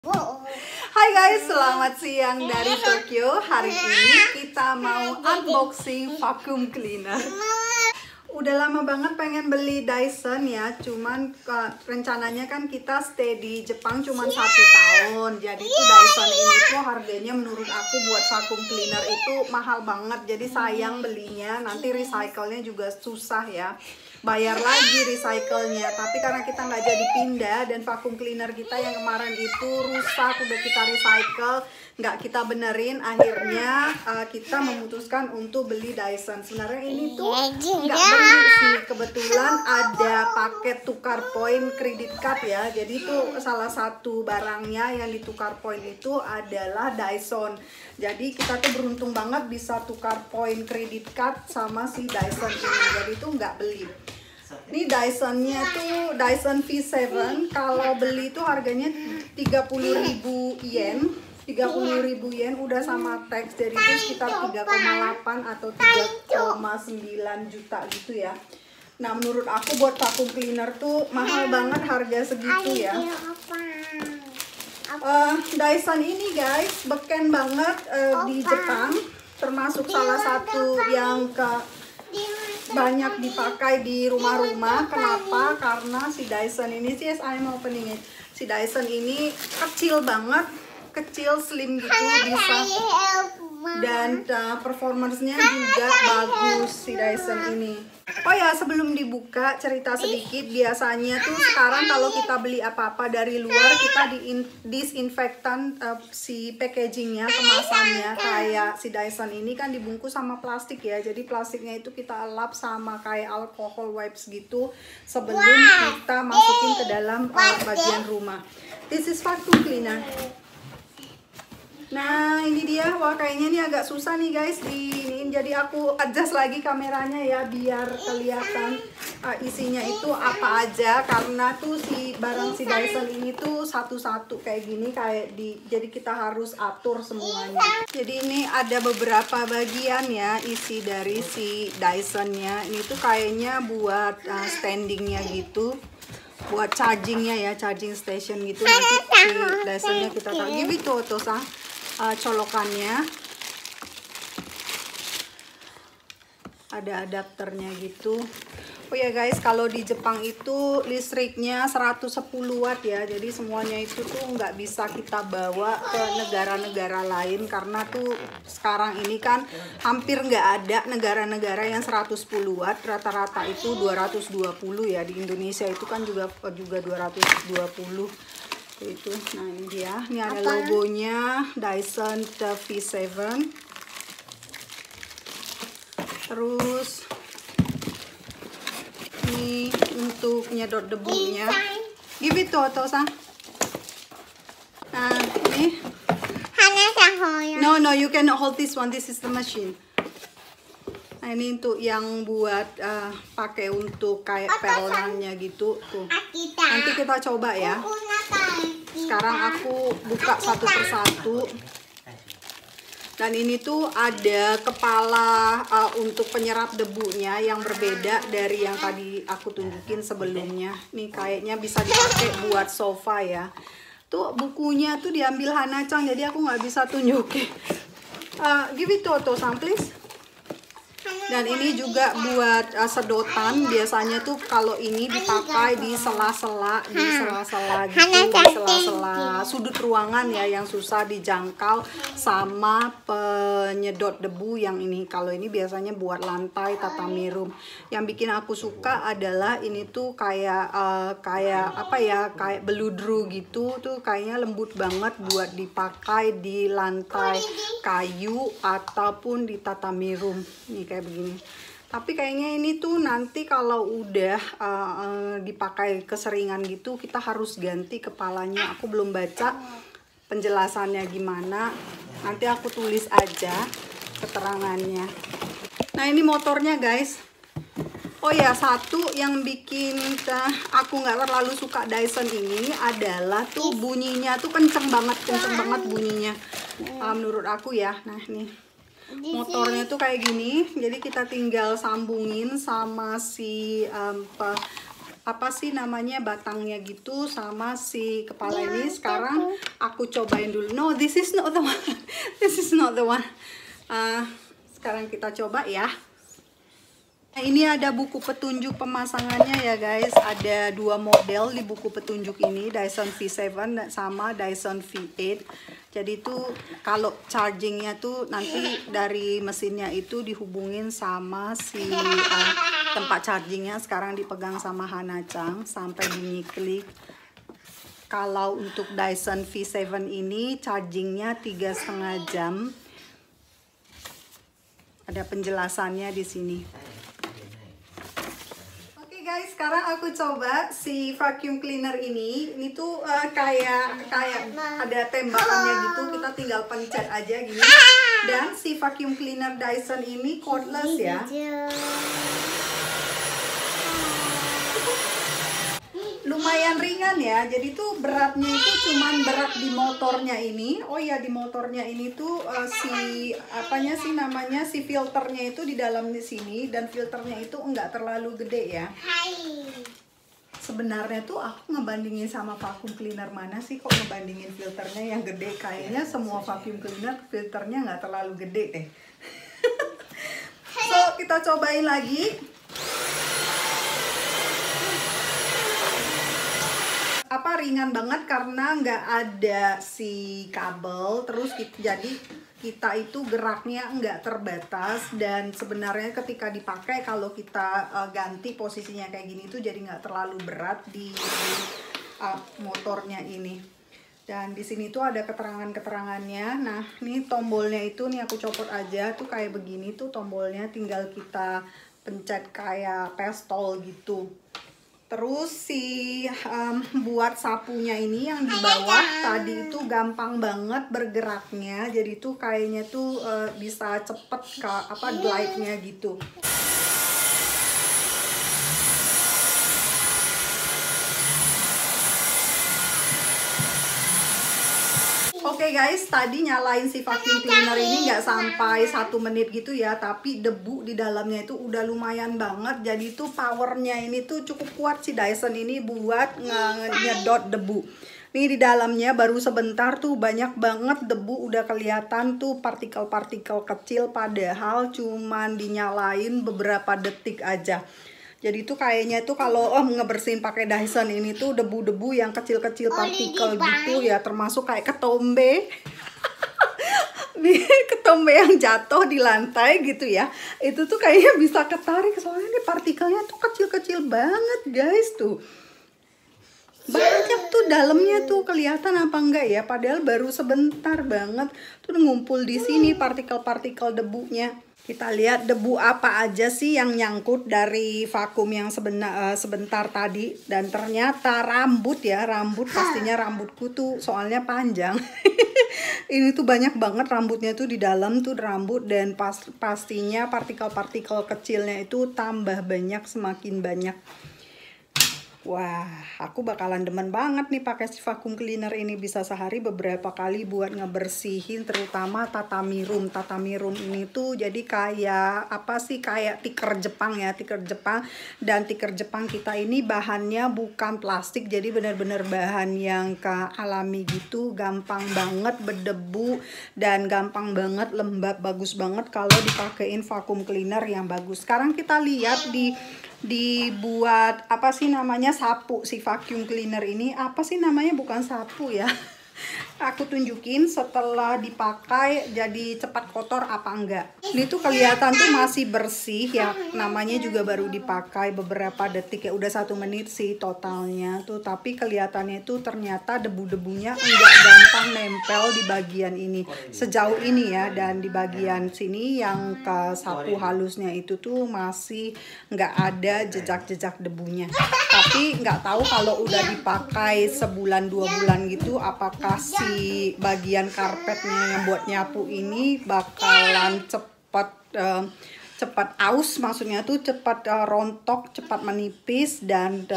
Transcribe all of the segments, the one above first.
Hai guys, selamat siang dari Tokyo. Hari ini kita mau unboxing vacuum cleaner. Udah lama banget pengen beli Dyson ya, cuman rencananya kan kita stay di Jepang cuman 1 tahun. Jadi tuh Dyson ini tuh harganya menurut aku buat vacuum cleaner itu mahal banget. Jadi sayang belinya, nanti recycle-nya juga susah ya. Bayar lagi recycle-nya, tapi karena kita nggak jadi pindah dan vacuum cleaner kita yang kemarin itu rusak, udah kita recycle, nggak kita benerin, akhirnya kita memutuskan untuk beli Dyson. Sebenarnya ini tuh nggak beli sih, kebetulan ada paket tukar poin kredit card ya, jadi tuh salah satu barangnya yang ditukar poin itu adalah Dyson. Jadi kita tuh beruntung banget bisa tukar poin kredit card sama si Dyson ini, jadi tuh nggak beli. Ini Dyson-nya tuh Dyson V7, kalau beli tuh harganya 30.000 yen. 30.000 yen udah sama tax, jadi itu sekitar 3,8 atau 3,9 juta gitu ya. Nah menurut aku buat vacuum cleaner tuh mahal banget harga segitu ya. Dyson ini guys beken banget di Jepang, termasuk salah satu yang banyak dipakai di rumah-rumah. Kenapa? Karena si Dyson ini sih, I'm opening it. Si Dyson ini kecil banget, kecil, slim gitu, bisa, dan performance-nya juga bagus si Dyson ini. Oh ya, sebelum dibuka cerita sedikit, biasanya tuh sekarang kalau kita beli apa-apa dari luar, kita disinfektan si packagingnya, kemasannya. Kayak si Dyson ini kan dibungkus sama plastik ya, jadi plastiknya itu kita lap sama kayak alcohol wipes gitu sebelum kita masukin ke dalam bagian rumah. This is vacuum cleaner. Nah ini dia, wah kayaknya ini agak susah nih guys diiniin, jadi aku adjust lagi kameranya ya biar kelihatan isinya itu apa aja, karena tuh si barang si Dyson ini tuh satu-satu kayak gini, jadi kita harus atur semuanya. Jadi ini ada beberapa bagian ya isi dari si Dyson-nya. Ini tuh kayaknya buat standingnya gitu, buat chargingnya ya, charging station gitu. Nanti si Dyson-nya kita taruh gitu tuh colokannya, ada adapternya gitu. Oh ya guys, kalau di Jepang itu listriknya 110 watt ya, jadi semuanya itu tuh nggak bisa kita bawa ke negara-negara lain, karena tuh sekarang ini kan hampir nggak ada negara-negara yang 110 watt, rata-rata itu 220 ya. Di Indonesia itu kan juga 220 itu. Nah ini dia, ini ada logonya Dyson V7. Terus ini untuk nyedot debunya. Give it to Oto-san. Nah ini. No, you cannot hold this one. This is the machine. Nah ini untuk yang buat pakai untuk kayak pelennya gitu tuh. Nanti kita coba ya. Sekarang aku buka satu persatu. Dan ini tuh ada kepala untuk penyerap debunya yang berbeda dari yang tadi aku tunjukin sebelumnya. Nih kayaknya bisa dipakai buat sofa ya. Tuh bukunya tuh diambil Hana-chan, jadi aku nggak bisa tunjukin. Give it to Oto-san please. Dan ini juga buat sedotan, biasanya tuh kalau ini dipakai di sela-sela, gitu, di sela-sela sudut ruangan ya yang susah dijangkau sama penyedot debu yang ini. Kalau ini biasanya buat lantai tatami room. Yang bikin aku suka adalah ini tuh kayak apa ya, kayak beludru gitu, tuh kayaknya lembut banget buat dipakai di lantai kayu ataupun di tatami room. Nih kayak begini. Tapi kayaknya ini tuh nanti kalau udah dipakai keseringan gitu kita harus ganti kepalanya. Aku belum baca penjelasannya gimana, nanti aku tulis aja keterangannya. Nah ini motornya guys. Oh ya, satu yang bikin aku nggak terlalu suka Dyson ini adalah tuh bunyinya tuh kenceng banget bunyinya, menurut aku ya. Nah nih motornya tuh kayak gini, jadi kita tinggal sambungin sama si apa sih namanya batangnya gitu sama si kepala ini. Sekarang aku cobain dulu. No, this is not the one. This is not the one. Sekarang kita coba ya. Nah, ini ada buku petunjuk pemasangannya ya guys. Ada 2 model di buku petunjuk ini, Dyson V7 sama Dyson V8. Jadi itu kalau chargingnya tuh nanti dari mesinnya itu dihubungin sama si tempat chargingnya. Sekarang dipegang sama Hana-chan sampai bunyi klik. Kalau untuk Dyson V7 ini chargingnya 3,5 jam. Ada penjelasannya di sini. Guys, sekarang aku coba si vacuum cleaner ini. Ini tuh kayak ada tembakannya gitu. Kita tinggal pencet aja gini. Dan si vacuum cleaner Dyson ini cordless ya. Lumayan ringan ya. Jadi tuh beratnya itu cuman berat di motornya ini. Oh ya, di motornya ini tuh si apanya sih namanya, si filternya itu di dalam di sini, dan filternya itu enggak terlalu gede ya. Sebenarnya tuh aku ngebandingin sama vacuum cleaner mana sih, kok ngebandingin filternya yang gede. Kayaknya semua vacuum cleaner filternya nggak terlalu gede deh. So kita cobain lagi. Ringan banget karena nggak ada si kabel. Terus jadi kita itu geraknya nggak terbatas, dan sebenarnya ketika dipakai kalau kita ganti posisinya kayak gini tuh jadi nggak terlalu berat di motornya ini. Dan di sini tuh ada keterangannya. Nah, ini tombolnya itu nih aku copot aja tuh kayak begini tuh tombolnya, tinggal kita pencet kayak pistol gitu. Terus si buat sapunya ini yang di bawah tadi itu gampang banget bergeraknya. Jadi tuh kayaknya tuh bisa cepet glide-nya gitu. Oke guys, tadi nyalain si vacuum cleaner ini nggak sampai 1 menit gitu ya, tapi debu di dalamnya itu udah lumayan banget. Jadi tuh powernya ini tuh cukup kuat si Dyson ini buat nyedot debu. Nih di dalamnya baru sebentar tuh banyak banget debu, udah kelihatan tuh partikel-partikel kecil, padahal cuman dinyalain beberapa detik aja. Jadi tuh kayaknya tuh kalau ngebersihin pakai Dyson ini tuh debu-debu yang kecil-kecil partikel gitu ya, termasuk kayak ketombe. Ketombe yang jatuh di lantai gitu ya. Itu tuh kayaknya bisa ketarik, soalnya ini partikelnya tuh kecil-kecil banget guys tuh. Banyak tuh dalamnya tuh, kelihatan apa enggak ya, padahal baru sebentar banget tuh ngumpul di sini partikel-partikel debunya. Kita lihat debu apa aja sih yang nyangkut dari vakum yang sebentar tadi. Dan ternyata rambut ya, pastinya rambutku tuh soalnya panjang. Ini tuh banyak banget rambutnya tuh di dalam tuh rambut, dan pastinya partikel-partikel kecilnya itu tambah banyak, semakin banyak. Wah, aku bakalan demen banget nih pakai si vacuum cleaner ini, bisa sehari beberapa kali buat ngebersihin terutama tatami room. Tatami room ini tuh jadi kayak apa sih, kayak tikar Jepang ya, tikar Jepang. Dan tikar Jepang kita ini bahannya bukan plastik, jadi benar-benar bahan yang alami gitu, gampang banget berdebu dan gampang banget lembab, bagus banget kalau dipakein vacuum cleaner yang bagus. Sekarang kita lihat dibuat apa sih namanya, sapu si vacuum cleaner ini. Apa sih namanya, bukan sapu ya. Aku tunjukin setelah dipakai jadi cepat kotor apa enggak. Ini tuh kelihatan tuh masih bersih ya, namanya juga baru dipakai beberapa detik ya, udah 1 menit sih totalnya tuh, tapi kelihatannya itu ternyata debu-debunya enggak gampang nempel di bagian ini sejauh ini ya. Dan di bagian sini yang ke sapu halusnya itu tuh masih enggak ada jejak-jejak debunya. Tapi nggak tahu kalau udah dipakai sebulan 2 bulan gitu, apakah si bagian karpetnya yang buat nyapu ini bakalan cepat aus, maksudnya tuh cepat rontok, cepat menipis, dan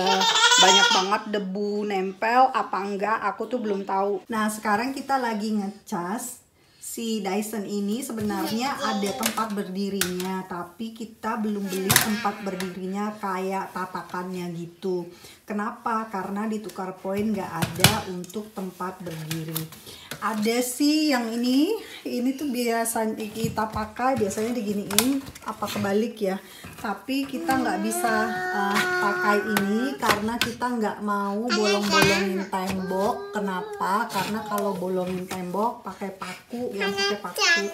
banyak banget debu nempel apa enggak, aku tuh belum tahu. Nah sekarang kita lagi ngecas si Dyson ini sebenarnya ada tempat berdirinya, tapi kita belum beli tempat berdirinya kayak tatakannya gitu. Kenapa? Karena di Tukar Poin nggak ada untuk tempat berdiri. Ada sih yang ini tuh biasa kita pakai, biasanya diginiin apa kebalik ya. Tapi kita nggak bisa pakai ini karena kita nggak mau bolong-bolongin tembok. Kenapa? Karena kalau bolongin tembok pakai paku, yang pakai paku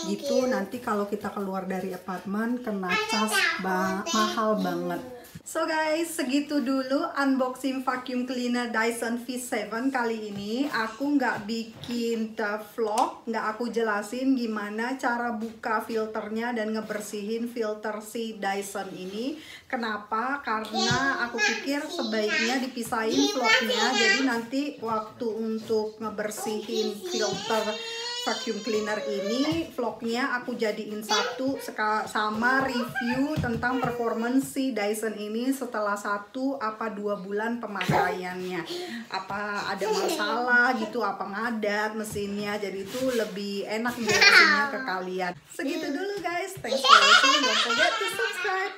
gitu, nanti kalau kita keluar dari apartemen kena cas mahal banget. So guys, segitu dulu unboxing vacuum cleaner Dyson V7 kali ini. Aku nggak bikin vlog, nggak aku jelasin gimana cara buka filternya dan ngebersihin filter si Dyson ini. Kenapa? Karena aku pikir sebaiknya dipisahin vlognya, jadi nanti waktu untuk ngebersihin filter vacuum cleaner ini vlognya aku jadiin satu sama review tentang performance si Dyson ini setelah 1 apa 2 bulan pemakaiannya, apa ada masalah gitu, apa ngadat mesinnya, jadi itu lebih enak jelasinnya ke kalian. Segitu dulu guys, thanks for watching, don't forget to subscribe.